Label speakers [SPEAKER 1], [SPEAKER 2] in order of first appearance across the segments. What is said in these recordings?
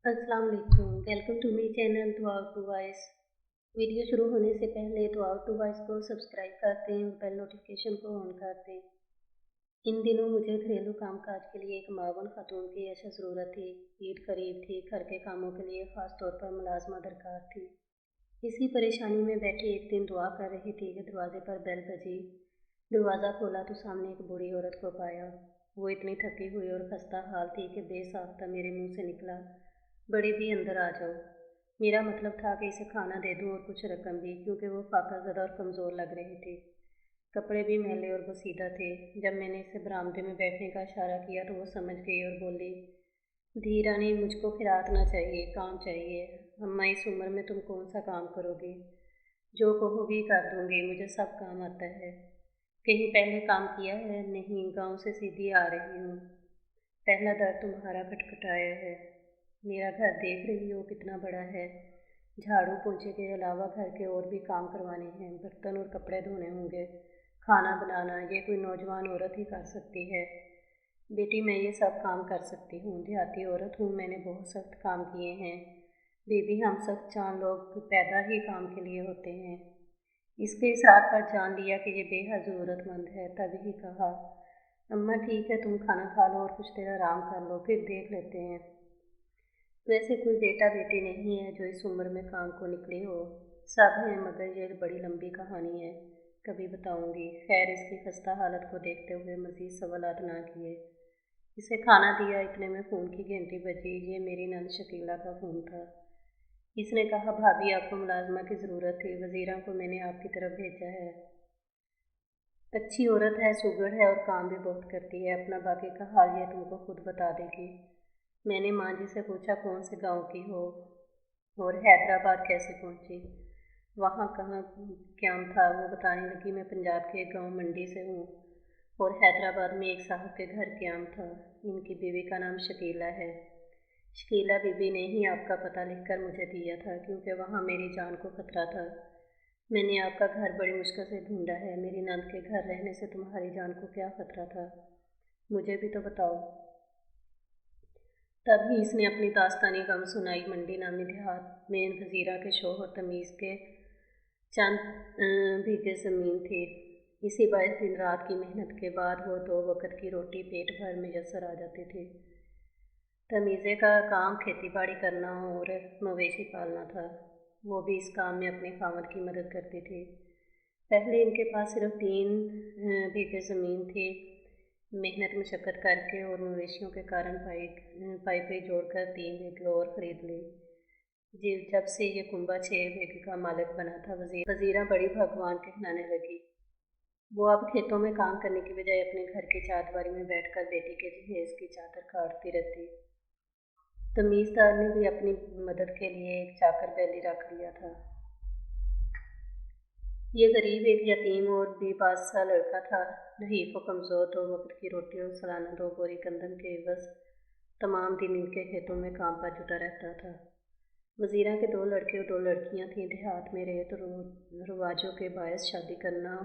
[SPEAKER 1] अस्सलाम वालेकुम। Welcome to my channel to out to voice. Video शुरू होने से पहले टू आउट टू वॉइस को सब्सक्राइब कर दें और बेल नोटिफिकेशन को ऑन कर दें। इन दिनों मुझे घरेलू कामकाज के लिए एक मावन खातून की ऐसा ज़रूरत थी। ईद करीब थी, घर के कामों के लिए ख़ास तौर पर मुलाजमा दरकार थी। इसी परेशानी में बैठी एक दिन दुआ कर रही थी कि दरवाजे पर बेल बजी। दरवाज़ा खोला तो सामने एक बूढ़ी औरत को पाया। वो इतनी थकी हुई और खस्ता हाल थी कि बेसाख्ता मेरे मुंह से निकला, बड़ी भी अंदर आ जाओ। मेरा मतलब था कि इसे खाना दे दूं और कुछ रकम भी, क्योंकि वो फाकाज़दा और कमज़ोर लग रही थी। कपड़े भी मैले और बसीदा थे। जब मैंने इसे बरामदे में बैठने का इशारा किया तो वो समझ गई और बोली, धी रानी, मुझको खिरात ना चाहिए, काम चाहिए। अम्मा, इस उम्र में तुम कौन सा काम करोगी? जो कहोगी कर दूंगी, मुझे सब काम आता है। कहीं पहले काम किया है? नहीं, गांव से सीधी आ रही हूँ। पहला दर तुम्हारा खटखटाया है। मेरा घर देख रही हो कितना बड़ा है। झाड़ू पोंछे के अलावा घर के और भी काम करवाने हैं, बर्तन और कपड़े धोने होंगे, खाना बनाना, ये कोई नौजवान औरत ही कर सकती है। बेटी, मैं ये सब काम कर सकती हूँ, देहाती औरत हूँ, मैंने बहुत सख्त काम किए हैं। बेबी, हम सब चार लोग पैदा ही काम के लिए होते हैं। इसके इशार पर जान लिया कि ये बेहद ज़रूरतमंद है, तभी कहा, अम्मा ठीक है, तुम खाना खा लो और कुछ देर आराम कर लो, फिर देख लेते हैं। वैसे कोई बेटा बेटी नहीं है जो इस उम्र में काम को निकली हो। सब हैं, मगर ये बड़ी लंबी कहानी है, कभी बताऊंगी। खैर, इसकी खस्ता हालत को देखते हुए मज़ीद सवालात ना किए। इसे खाना दिया, इतने में फ़ोन की घंटी बजी। ये मेरी नंद शकीला का फ़ोन था। इसने कहा, भाभी, आपको मुलाजमा की ज़रूरत थी, वज़ीरा को मैंने आपकी तरफ भेजा है। अच्छी औरत है, सुघड़ है और काम भी बहुत करती है। अपना बाकी का हाल ये तुमको खुद बता देगी। मैंने माँ जी से पूछा, कौन से गांव की हो और हैदराबाद कैसे पहुंची? वहाँ कहाँ क्याम था? वो बताने लगी, मैं पंजाब के एक गांव मंडी से हूँ और हैदराबाद में एक साहब के घर क्याम था। इनकी बीवी का नाम शकीला है। शकीला बीबी ने ही आपका पता लिखकर मुझे दिया था, क्योंकि वहाँ मेरी जान को खतरा था। मैंने आपका घर बड़ी मुश्किल से ढूंढा है। मेरी नंद के घर रहने से तुम्हारी जान को क्या खतरा था? मुझे भी तो बताओ। तभी इसने अपनी दास्तानी गम सुनाई। मंडी नामी देहात में वज़ीरा के शौहर तमीज़ के चंद बीघे ज़मीन थी। इसी बायस दिन रात की मेहनत के बाद वो दो वक़्त की रोटी पेट भर मैसर आ जाती थी। तमीज़े का काम खेती बाड़ी करना और मवेशी पालना था। वो भी इस काम में अपने खावंद की मदद करती थी। पहले इनके पास सिर्फ 3 बीघे ज़मीन थी। मेहनत मशक्क़त करके और मवेशियों के कारण पाई जोड़कर 3 बीघे और ख़रीद ली। जी, जब से ये कुंबा 6 बीघे का मालिक बना था, वज़ीरा बड़ी भगवान कहलाने लगी। वो अब खेतों में काम करने की बजाय अपने घर की चारदीवारी में बैठकर बेटी के जहेज की चादर काटती रहती। तमीज़दार ने भी अपनी मदद के लिए एक चाकर बैली रख लिया था। ये गरीब एक यतीम और बेबासा लड़का था, नहीफ व कमज़ोर। 2 वक्त की रोटी और सालाना 2 बोरी गंदम के एवज़ तमाम दिन इनके खेतों में काम पर जुटा रहता था। वज़ीरा के 2 लड़के और 2 लड़कियां थीं। देहात में रेत रवाजों के बायस शादी करना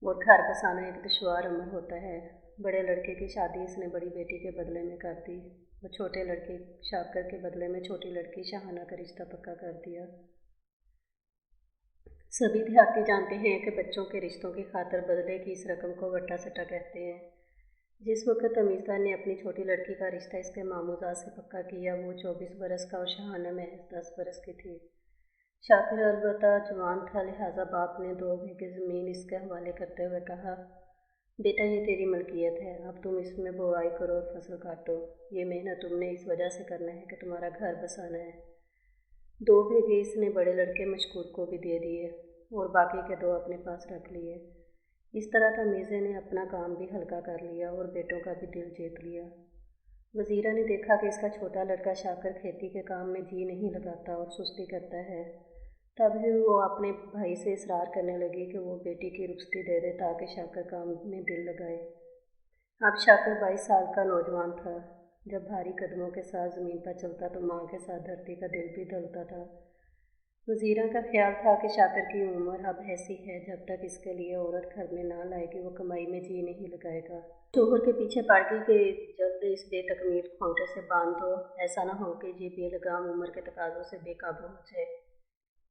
[SPEAKER 1] और घर बसाना एक दुश्वार अमल होता है। बड़े लड़के की शादी इसने बड़ी बेटी के बदले में कर दी और छोटे लड़के शाकर के बदले में छोटी लड़की शाहाना का रिश्ता पक्का कर दिया। सभी देहाती जानते हैं कि बच्चों के रिश्तों की खातिर बदले की इस रकम को वट्टा सट्टा कहते हैं। जिस वक्त तमीज़दार ने अपनी छोटी लड़की का रिश्ता इसके मामूजात से पक्का किया, वो 24 बरस का और शाहाना महज 10 बरस की थी। शाकिर अलबत्ता जवान था, लिहाजा बाप ने 2 बीघे ज़मीन इसके हवाले करते हुए कहा, बेटा, ये तेरी मलकियत है, अब तुम इसमें बुआई करो और फसल काटो। ये मेहनत तुमने इस वजह से करना है कि तुम्हारा घर बसाना है। 2 बीघे इसने बड़े लड़के मशकूर को भी दे दिए और बाकी के 2 अपने पास रख लिए। इस तरह तमीज़े ने अपना काम भी हल्का कर लिया और बेटों का भी दिल जीत लिया। वज़ीरा ने देखा कि इसका छोटा लड़का शाकर खेती के काम में जी नहीं लगाता और सुस्ती करता है। तभी वो अपने भाई से इसरार करने लगी कि वो बेटी की रुखसती दे दे ताकि शाकर काम में दिल लगाए। अब शाकर 22 साल का नौजवान था। जब भारी कदमों के साथ ज़मीन पर चलता तो माँ के साथ धरती का दिल भी ढलता था। वज़ीरा का ख़्याल था कि शाकिर की उम्र अब ऐसी है जब तक इसके लिए औरत घर में ना लाएगी वो कमाई में जी नहीं लगाएगा। शोहर के पीछे पड़ गई कि जल्द इस बेतकमील खोंटे से बांध दो, ऐसा ना हो कि ये बेलगाम उम्र के तकाज़ों से बेकाबू हो जाए।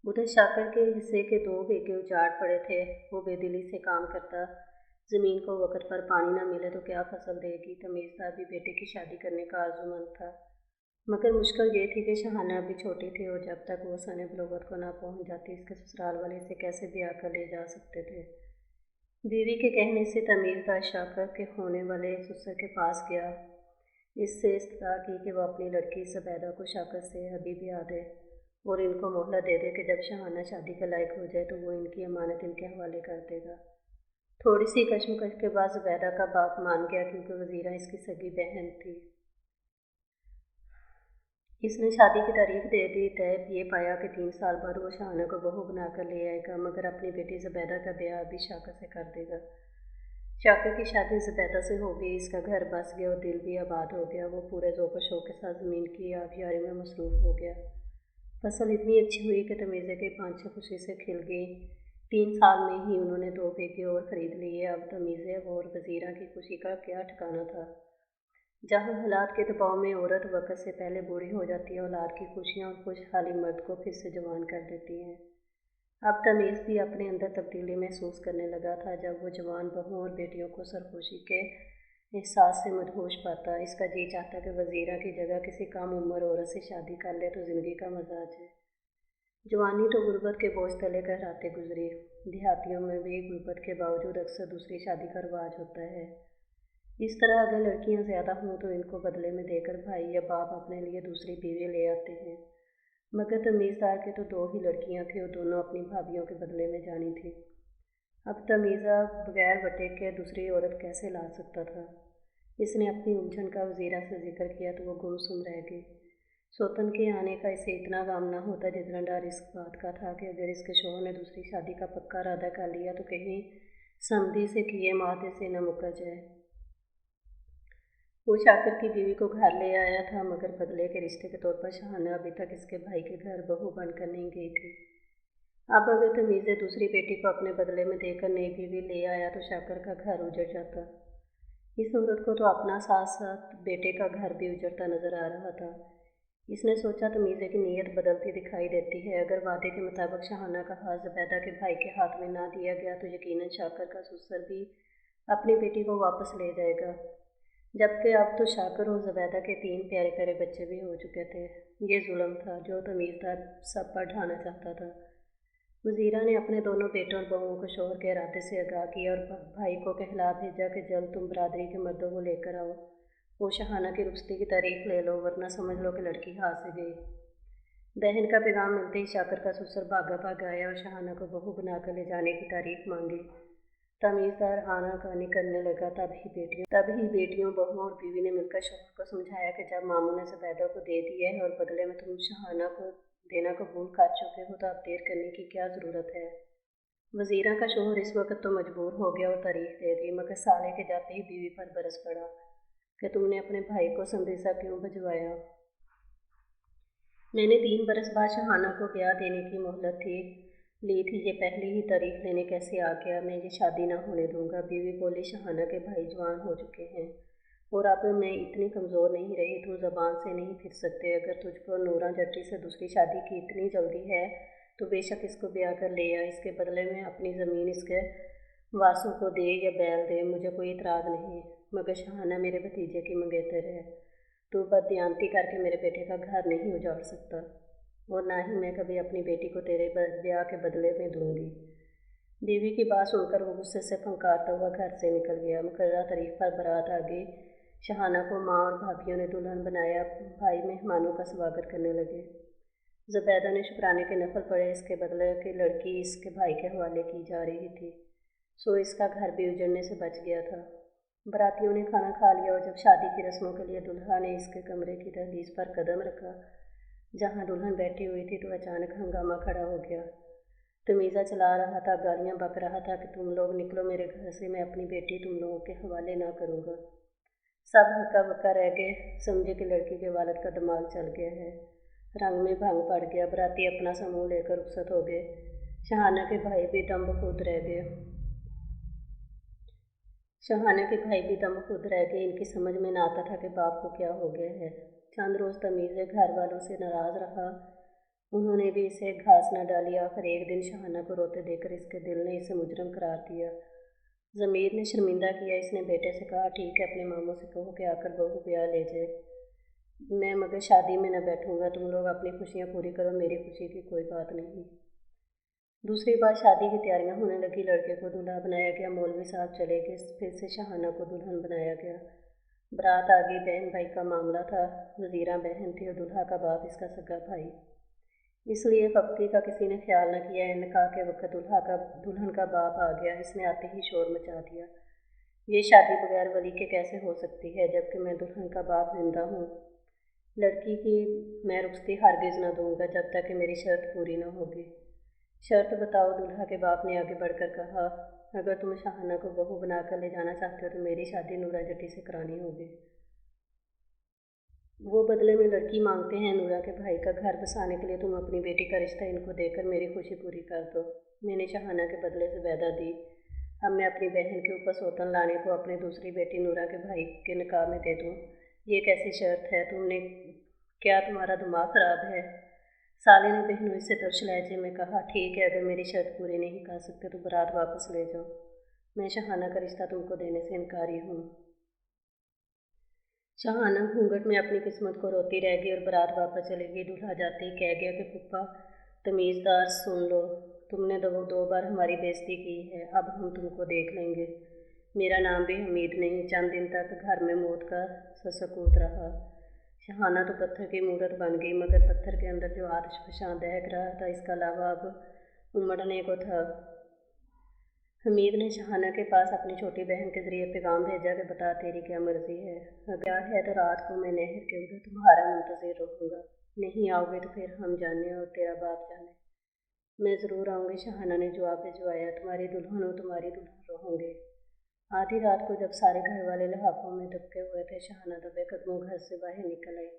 [SPEAKER 1] उधर शाकिर के हिस्से के 2 बीघे उजाड़ पड़े थे। वो बेदिली से काम करता। ज़मीन को वक़्त पर पानी ना मिले तो क्या फसल देगी। तमीज़दार भी बेटे की शादी करने का आर्ज़ूमंद था, मगर मुश्किल ये थी कि शहाना अभी छोटी थी और जब तक वो सने बलूगत को ना पहुंच जाती इसके ससुराल वाले इसे कैसे ब्याह कर ले जा सकते थे। बीवी के कहने से तमीज़दार शाकर के होने वाले ससुर के पास गया। इससे इस्तदा की कि वो अपनी लड़की ज़ुबैदा को शाकर से अभी ब्याह दे और इनको मोहलत दे दे कि जब शहाना शादी के लायक हो जाए तो वो इनकी अमानत इनके हवाले कर देगा। थोड़ी सी कशमकश के बाद ज़ुबैदा का बाप मान गया क्योंकि वज़ीरा इसकी सगी बहन थी। इसने शादी की तारीख दे दी तय। ये पाया कि 3 साल बाद वो शहाना को बहू बनाकर ले आएगा, मगर अपनी बेटी ज़ुबैदा का ब्याह अभी शाकर से कर देगा। शाकर की शादी ज़ुबैदा से हो गई। इसका घर बस गया और दिल भी आबाद हो गया। वो पूरे ज़ोक शौक के साथ ज़मीन की आबियारी में मसरूफ़ हो गया। फसल इतनी अच्छी हुई कि तमीज़े की पांछें खुशी से खिल गई। 3 साल में ही उन्होंने 2 बीघे और ख़रीद लिए। अब तमीज़े और वज़ीरा की खुशी का क्या ठिकाना था। जहाँ हालात के दबाव में औरत वक़्त से पहले बूढ़ी हो जाती है, औलाद की खुशियाँ और खुशहाली मर्द को फिर से जवान कर देती हैं। अब तमीज़ भी अपने अंदर तब्दीली महसूस करने लगा था जब वो जवान बहुओं और बेटियों को सरखुशी के एहसास से मदहोश पाता। इसका जी चाहता कि वज़ीरा की जगह किसी कम उम्र औरत से शादी कर ले तो ज़िंदगी का मजा आ जाए। जवानी तो गुर्बत के बोझ तले कहराते गुजरी। देहातियों में भी गुर्बत के बावजूद अक्सर दूसरी शादी का रिवाज होता है। इस तरह अगर लड़कियां ज़्यादा हों तो इनको बदले में देकर भाई या बाप अपने लिए दूसरी बीवी ले आते हैं। मगर तमीज़दार के तो 2 ही लड़कियां थी और दोनों अपनी भाभियों के बदले में जानी थी। अब तमीज़ा बगैर बटे के दूसरी औरत कैसे ला सकता था। इसने अपनी उलझन का वज़ीरा से जिक्र किया तो वो गुमसुम रह गई। सौतन के आने का इसे इतना गम ना होता जितना डर इस बात का था कि अगर इसके शौहर ने दूसरी शादी का पक्का इरादा कर लिया तो कहीं समधी से किए माथे से न मुकर जाए। वो शाकिर की बीवी को घर ले आया था, मगर बदले के रिश्ते के तौर पर शहाना अभी तक इसके भाई के घर बहू बनकर नहीं गई थी। अब अगर तमीज़े दूसरी बेटी को अपने बदले में देकर नई बीवी ले आया तो शाकिर का घर उजड़ जाता। इस औरत को तो अपना साथ साथ बेटे का घर भी उजड़ता नजर आ रहा था। इसने सोचा तमीज़े की नीयत बदलती दिखाई देती है। अगर वादे के मुताबिक शहाना का हाथ ज़ुबैदा के भाई के हाथ में ना दिया गया तो यकीनन शाकिर का ससुर भी अपनी बेटी को वापस ले जाएगा। जबकि अब तो शाकिर और ज़ुबैदा के 3 प्यारे प्यारे बच्चे भी हो चुके थे। ये जुल्म था जो तमीज़दार सब पर ढाना चाहता था। वज़ीरा ने अपने दोनों बेटों और बहुओं को शौहर के इरादे से आगाह किया और भाई को कहला भेजा कि जल्द तुम बरादरी के मर्दों को लेकर आओ। वो शहाना की रुखसती की तारीख ले लो, वरना समझ लो कि लड़की हाथ से गई। बहन का पैगाम मिलते ही शाकिर का ससुर भागा भाग आया और शहाना को बहू बनाकर ले जाने की तारीख मांगी। तमीज़दार आनाकानी करने लगा। तभी बेटियों बहुओं और बीवी ने मिलकर शौहर को समझाया कि जब मामू ने ज़ुबैदा को दे दिया है और बदले में तुम शहाना को देना कबूल कर चुके हो तो अब देर करने की क्या ज़रूरत है। वज़ीरा का शौहर इस वक्त तो मजबूर हो गया और तारीख दे दी, मगर साले के जाते ही बीवी पर बरस पड़ा कि तुमने अपने भाई को संदेशा क्यों भिजवाया। मैंने 3 बरस बाद शहाना को ब्याह देने की मोहलत ली थी, ये पहले ही तारीख लेने कैसे आ गया। मैं ये शादी ना होने दूंगा। बीवी बोली, शहाना के भाई जवान हो चुके हैं और अब मैं इतनी कमज़ोर नहीं रही, तुम ज़बान से नहीं फिर सकते। अगर तुझको नूरा जट्टी से दूसरी शादी की इतनी जल्दी है तो बेशक इसको ब्याह कर ले आ। इसके बदले में अपनी ज़मीन इसके वारसों को दे या बैल दे, मुझे कोई इतराज़ नहीं, मगर शहाना मेरे भतीजे की मंगेतर है। तू बददियांती करके मेरे बेटे का घर नहीं उजाड़ सकता और ना ही मैं कभी अपनी बेटी को तेरे ब्याह के बदले में दूंगी। बीवी की बात सुनकर वो गुस्से से फंकारता हुआ घर से निकल गया। मुकर्रर तारीख पर बारात आ गई। शहाना को माँ और भाभियों ने दुल्हन बनाया। भाई मेहमानों का स्वागत करने लगे। ज़ुबैदा ने शुक्राने के नफल पढ़े। इसके बदले की लड़की इसके भाई के हवाले की जा रही थी, सो इसका घर भी उजड़ने से बच गया था। बारातियों ने खाना खा लिया और जब शादी की रस्मों के लिए दुल्हा ने इसके कमरे की दहलीज पर कदम रखा जहाँ दुल्हन बैठी हुई थी तो अचानक हंगामा खड़ा हो गया। तमीज़ा चला रहा था, गालियाँ बक रहा था कि तुम लोग निकलो मेरे घर से, मैं अपनी बेटी तुम लोगों के हवाले ना करूँगा। सब हक्का बक्का रह गए, समझे कि लड़की के वालिद का दिमाग चल गया है। रंग में भंग पड़ गया। बराती अपना समूह लेकर रुखसत हो गए। शहाना के भाई भी दम खुद रह गए। इनकी समझ में ना आता था कि बाप को क्या हो गया है। चंद रोज तमीज़े घर वालों से नाराज रहा। उन्होंने भी इसे घास न डाली। आखिर एक दिन शहाना को रोते देखकर इसके दिल ने इसे मुजरम करार दिया। ज़मीर ने शर्मिंदा किया। इसने बेटे से कहा, ठीक है, अपने मामों से कहो कि आकर बहू ब्याह ले जाए। मैं मगर शादी में न बैठूंगा। तुम लोग अपनी खुशियाँ पूरी करो, मेरी खुशी की कोई बात नहीं। दूसरी बार शादी की तैयारियां होने लगी। लड़के को दूल्हा बनाया गया। मौलवी साहब चले गए। फिर से शहाना को दुल्हन बनाया गया। बारात आ गई। बहन भाई का मामला था। वजीरा बहन थी और दूल्हा का बाप इसका सगा भाई। इसलिए फक्ती का किसी ने ख्याल न किया। निकाह के वक्त दुल्हन का बाप आ गया। इसने आते ही शोर मचा दिया। ये शादी बगैर वली के कैसे हो सकती है, जबकि मैं दुल्हन का बाप जिंदा हूँ। लड़की की मैं रुखसती हरगिज न दूंगा जब तक कि मेरी शर्त पूरी न होगी। शर्त बताओ, दूल्हा के बाप ने आगे बढ़कर कहा। अगर तुम शहाना को बहू बनाकर ले जाना चाहते हो तो मेरी शादी नूरा जट्टी से करानी होगी। वो बदले में लड़की मांगते हैं। नूरा के भाई का घर बसाने के लिए तुम अपनी बेटी का रिश्ता इनको देकर मेरी खुशी पूरी कर दो। मैंने शहाना के बदले से वादा दी। अब मैं अपनी बहन के ऊपर सौतन लाने को अपनी दूसरी बेटी नूरा के भाई के निकाह में दे दूँ। ये कैसी शर्त है? तुम्हारा दिमाग खराब है? साले ने बहनोई से तुर्श लहजे में कहा, ठीक है, अगर मेरी शर्त पूरी नहीं कर सकते तो बारात वापस ले जाओ। मैं शहाना का रिश्ता तुमको देने से इनकारी हूँ। शहाना घूंघट में अपनी किस्मत को रोती रह गई और बारात वापस चली गई। दूल्हा जाते ही कह गया कि पुप्पा तमीज़दार सुन लो, तुमने दो बार हमारी बेइज्जती की है, अब हम तुमको देख लेंगे। मेरा नाम भी हमीद नहीं। चंद दिन तक घर में मौत का ससकूत रहा। शहाना तो पत्थर की मूरत बन गई, मगर पत्थर के अंदर जो आतिश फशां दहक रहा था, इसका अलावा अब उमड़ने को था। हमीद ने शहाना के पास अपनी छोटी बहन के जरिए पैगाम भेजा कि बता तेरी क्या मर्जी है। अगर है तो रात को मैं नहर के उधर तुम्हारा मुंतज़िर रहूँगा। नहीं आओगे तो फिर हम जाने और तेरा बाप जाने। मैं ज़रूर आऊँगी, शहाना ने जवाब भिजवाया। तुम्हारी दुल्हन हो, तुम्हारी दुल्हन रहूँगी। आधी रात को जब सारे घर वाले लिहाफों में दबके हुए थे, शहाना दबे कदमों घर से बाहर निकल आई।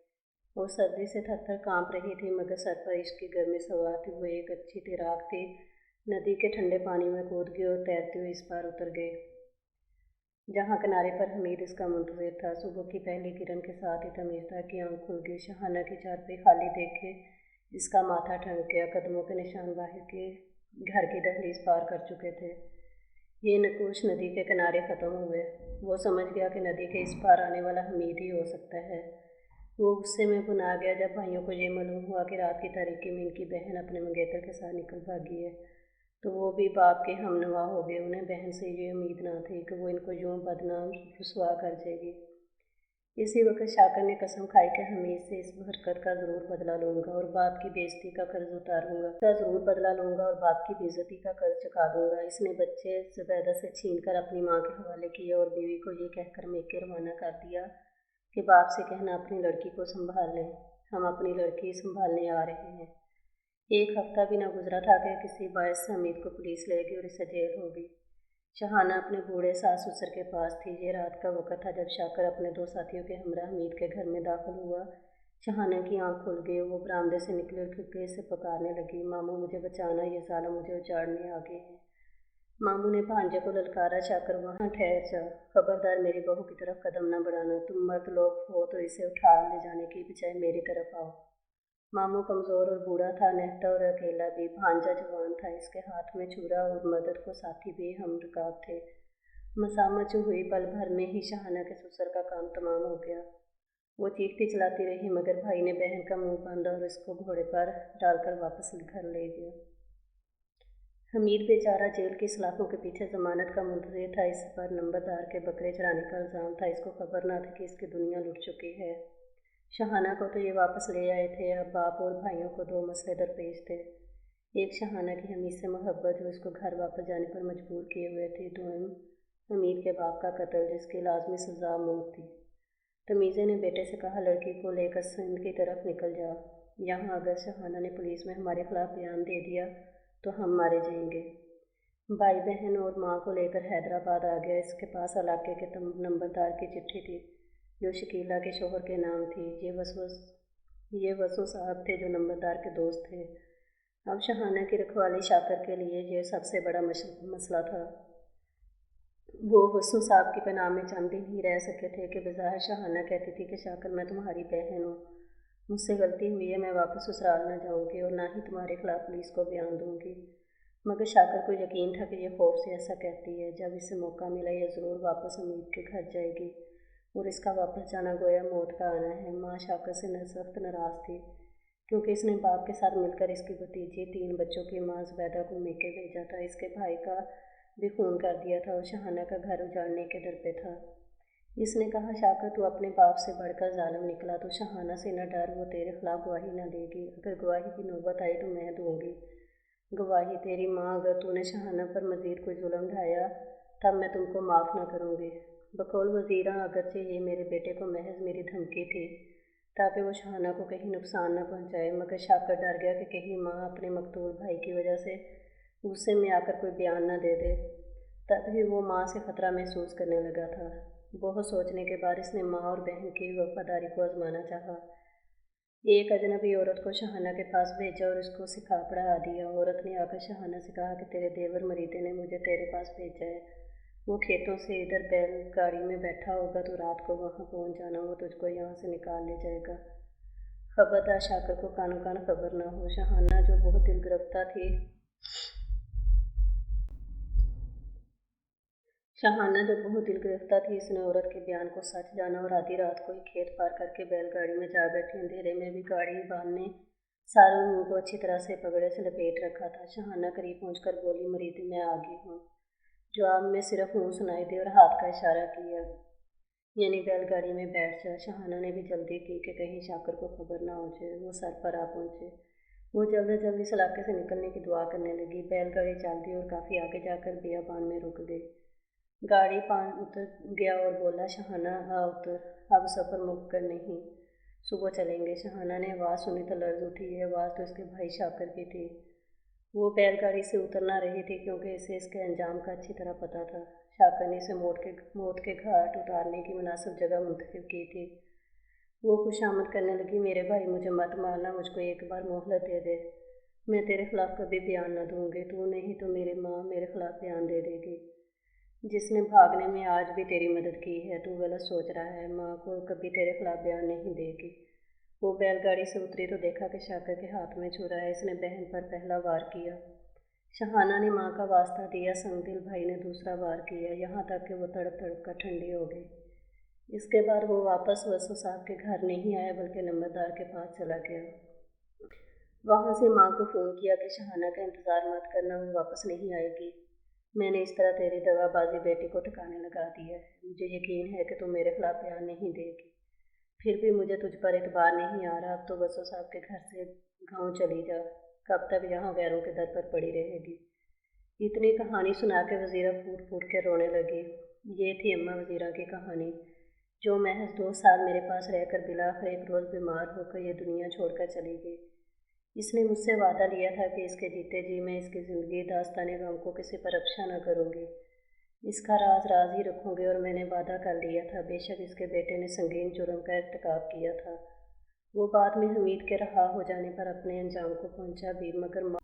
[SPEAKER 1] वो सर्दी से थर-थर काँप रही थी, मगर सर पर इश्क की गर्मी सवारते हुए एक अच्छी तैराक थी। नदी के ठंडे पानी में कूद गए और तैरते हुए इस पार उतर गए जहाँ किनारे पर हमीद इसका मुंतज़िर था। सुबह की पहली किरण के साथ ही तमीज़दार की आंख खुल गई। शहाना की चारपाई खाली देखे इसका माथा ठनक गया। कदमों के निशान बाहर के घर की दहलीज पार कर चुके थे। ये नकुश नदी के किनारे ख़त्म हुए। वो समझ गया कि नदी के इस पार आने वाला हमीद ही हो सकता है। वो गुस्से में भुना गया जब भाइयों को ये मालूम हुआ कि रात की तारीकी में इनकी बहन अपने मंगेतर के साथ निकल भागी है, तो वो भी बाप के हमनवा हो गए। उन्हें बहन से ये उम्मीद ना थी कि वो इनको यूं बदनाम रुसवा कर जाएगी। इसी वक्त शाकर ने कसम खाई कि हमीद से इस हरकत का ज़रूर बदला लूँगा और बाप की बेइज्जती का कर्ज का कर्ज चुका दूंगा। इसने बच्चे ज़ुबैदा से छीन कर अपनी माँ के हवाले किया और बीवी को ये कहकर मेके रवाना कर दिया कि बाप से कहना अपनी लड़की को संभाल लें, हम अपनी लड़की संभालने आ रहे हैं। एक हफ्ता भी न गुजरा था कि किसी बायस से हमीद को पुलिस ले गई और इसे जेल हो गई। शहाना अपने बूढ़े सास ससुर के पास थी। ये रात का वक्त था जब शाकर अपने दो साथियों के हमरा हमीद के घर में दाखिल हुआ। शहाना की आंख खुल गई। वो बरामदे से निकली और खिड़की से पुकारने लगी, मामू मुझे बचाना, ये जालिम मुझे उजाड़ने आ गए हैं। मामू ने भांजे को ललकारा, शाकर वहाँ ठहर जा, खबरदार मेरी बहू की तरफ कदम न बढ़ाना। तुम मर्द लोग हो तो इसे उठा ले जाने की बजाय मेरी तरफ आओ। मामू कमज़ोर और बूढ़ा था, नहता और अकेला भी। भांजा जवान था, इसके हाथ में छुरा और मदद को साथी भी हम रकाब थे। मसामत जो हुई, पल भर में ही शहाना के ससुर का काम तमाम हो गया। वो चीखती चलाती रही, मगर भाई ने बहन का मुंह बांधा और इसको घोड़े पर डालकर वापस घर ले गया। हमीद बेचारा जेल की सलाखों के पीछे जमानत का मुंतज़िर था। इस पर नंबरदार के बकरे चराने का इल्ज़ाम था। इसको खबर ना थी कि इसकी दुनिया लुट चुकी है। शहाना को तो ये वापस ले आए थे। अब बाप और भाइयों को दो मसले दरपेश थे। एक, शहाना की हमीद से मोहब्बत जो इसको घर वापस जाने पर मजबूर किए हुए थी। दूसरा, हमीद के बाप का कत्ल जिसकी लाजमी सज़ा मौत थी। तमीज़े ने बेटे से कहा, लड़की को लेकर सिंध की तरफ निकल जा। यहाँ अगर शहाना ने पुलिस में हमारे खिलाफ बयान दे दिया तो हम मारे जाएंगे। भाई बहन और माँ को लेकर हैदराबाद आ गया। इसके पास इलाके के नंबरदार की चिट्ठी थी जो शकीला के शोहर के नाम थी। ये वसु साहब थे जो नंबरदार के दोस्त थे। अब शहाना की रखवाली शाकर के लिए ये सबसे बड़ा मसला था। वो वसु साहब की पनाह में चंद दिन ही रह सके थे कि बज़ाहिर शहाना कहती थी कि शाकर मैं तुम्हारी बहन हूँ, मुझसे गलती हुई है, मैं वापस ससुराल न जाऊँगी और ना ही तुम्हारे खिलाफ पुलिस को बयान दूँगी। मगर शाकर को यकीन था कि ये खौफ से ऐसा कहती है। जब इसे मौका मिला ये ज़रूर वापस हमीद के घर जाएगी और इसका वापस जाना गोया मौत का आना है। माँ शाकर से सख्त नाराज़ थी क्योंकि इसने बाप के साथ मिलकर इसकी भतीजी 3 बच्चों की माँ ज़ुबैदा को मेके भेजा था। इसके भाई का भी खून कर दिया था और शहाना का घर उजाड़ने के दर पे था। इसने कहा शाकर तू अपने बाप से बढ़कर जालिम निकला तो शहाना से न डर, वो तेरे खिलाफ गवाही न देगी। अगर गवाही की नौबत आई तो मैं दूंगी गवाही। तेरी माँ, अगर तूने शहाना पर मज़ीद कोई जुल्म ढाया तब मैं तुमको माफ़ न करूँगी। बकौल वज़ीरा अगरचे ये मेरे बेटे को महज मेरी धमकी थी ताकि वो शहाना को कहीं नुकसान न पहुँचाए, मगर शाकर डर गया कि कहीं माँ अपने मकतूल भाई की वजह से गुस्से में आकर कोई बयान न दे दे। तभी वो माँ से ख़तरा महसूस करने लगा था। बहुत सोचने के बाद इसने माँ और बहन की वफादारी को आजमाना चाहा। एक अजनबी औरत को शहाना के पास भेजा और उसको सिखा पढ़ा दिया। औरत ने आकर शहाना से कहा कि तेरे देवर मरीदे ने मुझे तेरे पास भेजा है। वो खेतों से इधर बैल गाड़ी में बैठा होगा तो रात को वहाँ पहुँच जाना, वो तुझको यहाँ से निकाल ले जाएगा। खबरदार शाकर को कानो कान खबर ना हो। शहाना जो बहुत दिलगिरफ्ता थी इसने औरत के बयान को सच जाना और आधी रात को ही खेत पार करके बैलगाड़ी में जा बैठी। अंधेरे में भी गाड़ी बांधने सारों मुंह को अच्छी तरह से पगड़े से लपेट रखा था। शहाना करीब पहुंचकर बोली, मरीदी मैं आ गई हूँ। जवाब में सिर्फ मुंह सुनाई दे और हाथ का इशारा किया, यानी बैलगाड़ी में बैठ जा। शहाना ने भी जल्दी की कि कहीं शाकर को खबर ना हो जाए। वो सर पर आ पहुंचे। वो जल्दी जल्दी इस इलाके से निकलने की दुआ करने लगी। बैलगाड़ी चल दी और काफ़ी आगे जाकर बियाबान में रुक गई। गाड़ी पान उतर गया और बोला, शहाना आ उतर, अब सफ़र मुक कर नहीं, सुबह चलेंगे। शहाना ने आवाज़ सुनी तो लर्ज उठी। ये आवाज़ तो इसके भाई शाकर की थी। वो बैलगाड़ी से उतरना रही थी क्योंकि इसे इसके अंजाम का अच्छी तरह पता था। शाकर ने इसे मौत के घाट उतारने की मुनासिब जगह मुंतखब की थी। वो खुशामद करने लगी, मेरे भाई मुझे मत मारना, मुझको एक बार मोहलत दे दे, मैं तेरे खिलाफ कभी बयान न दूंगी। तू नहीं तो मेरी माँ मेरे खिलाफ बयान दे देगी, जिसने भागने में आज भी तेरी मदद की है। तू गलत सोच रहा है, माँ को कभी तेरे खिलाफ बयान नहीं देगी। वो बैलगाड़ी से उतरी तो देखा कि शाकर के हाथ में छुरा है। इसने बहन पर पहला वार किया। शहाना ने माँ का वास्ता दिया। संगदिल भाई ने दूसरा वार किया, यहाँ तक कि वो तड़प तड़प कर ठंडी हो गई। इसके बाद वो वापस वसु साहब के घर नहीं आया बल्कि नंबरदार के पास चला गया। वहाँ से माँ को फ़ोन किया कि शहाना का इंतज़ार मत करना, वो वापस नहीं आएगी। मैंने इस तरह तेरी दगाबाजी बेटी को ठिकाने लगा दिया है। मुझे यकीन है कि तुम मेरे खिलाफ बयान नहीं देगी, फिर भी मुझे तुझ पर एतबार नहीं आ रहा। अब तो वसु साहब के घर से गाँव चली जा, कब तक यहाँ गैरों के दर पर पड़ी रहेगी। इतनी कहानी सुना के वज़ीरा फूट फूट के रोने लगी। ये थी अम्मा वज़ीरा की कहानी, जो महज 2 साल मेरे पास रहकर बिलाखिर एक रोज़ बीमार होकर ये दुनिया छोड़कर चली गई। इसने मुझसे वादा लिया था कि इसके जीते जी मैं इसकी ज़िंदगी दास्ताने गम को किसी पर अफशा न करूँगी, इसका राज राज ही रखूँगी। और मैंने वादा कर लिया था, बेशक इसके बेटे ने संगीन जुर्म का इर्तिकाब किया था। वो बाद में हमीद के रहा हो जाने पर अपने अंजाम को पहुंचा भी,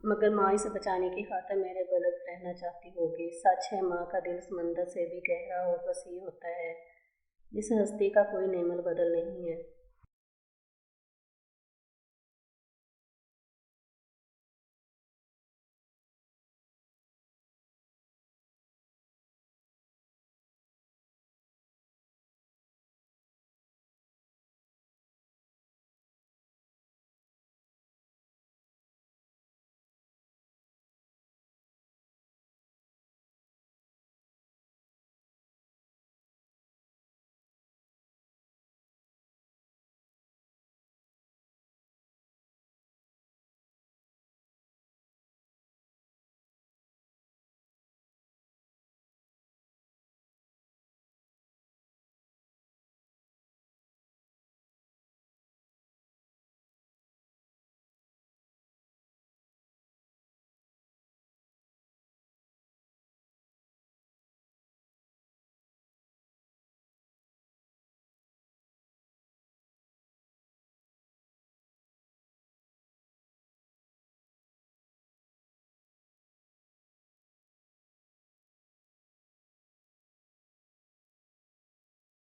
[SPEAKER 1] मगर माँ इसे बचाने की खातिर मेरे बलद रहना चाहती होगी। सच है, माँ का दिल समंदर से भी गहरा और वसी होता है। इस हस्ती का कोई नेमल बदल नहीं है।